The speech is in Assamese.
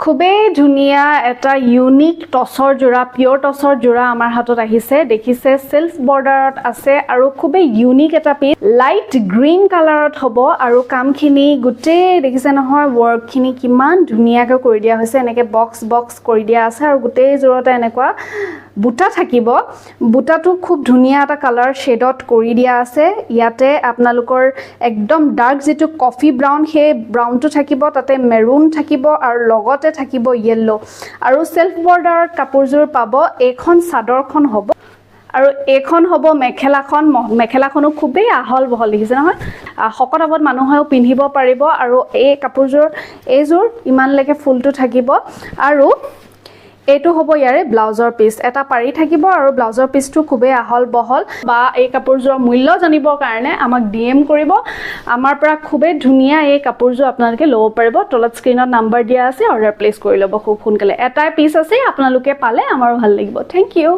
খুবেই ধুনিয়া এটা ইউনিক টসৰ জোড়া পিওৰ টসৰ জোড়া আমাৰ হাতত আহিছে দেখিছে সেলফ বৰ্ডাৰত আছে আৰু খুবেই ইউনিক এটা পিস লাইট গ্ৰীন কালাৰত হ'ব আৰু কামখিনি গুটে দেখিছে নহয় ওয়াৰ্কখিনি কিমান ধুনিয়াকৈ কৰি দিয়া হৈছে এনেকে বক্স কৰি দিয়া আছে আৰু গুটে জোড়াতে এনেকুৱা বুটা থাকিব বুটাটো খুব ধুনিয়া এটা কালাৰ শেডত কৰি দিয়া আছে ইয়াতে আপোনালোকৰ একদম ডাৰ্ক যেটো কফি ব্ৰাউন হে ব্ৰাউনটো থাকিব তাতে মেৰুন থাকিব আৰু লগতে থাকিব ইয়েলো আৰু সেলফ বৰ্ডাৰত কাপোৰজোৰ পাব এখন চাদৰখন হ'ব আৰু এখন হ'ব মেখেলাখনো খুবেই আহল বহল দেখিছে নহয় সকটাবত মানুহেও পিন্ধিব পাৰিব আৰু এই কাপোৰজোৰ এইজোৰ ইমানলৈকে ফুলটো থাকিব আৰু এটো হ'ব ইয়াৰে ব্লাউজৰ পিস এটা পাৰি থাকিব আৰু ব্লাউজৰ পিসটো খুবেই আহল বহল বা এই কাপোৰজোৰ মূল্য জানিবৰ কাৰণে আমাক ডিএম কৰিব আমাৰ পৰা খুবেই ধুনিয়া এই কাপোৰজোৰ আপোনালোকে ল'ব পাৰিব তলত স্ক্ৰিনত নাম্বাৰ দিয়া আছে অৰ্ডাৰ প্লেস কৰি ল'ব খুব সোনকালে এটাই পিস আছে আপোনালোকে পালে আমাৰো ভাল লাগিব থ্যাংক ইউ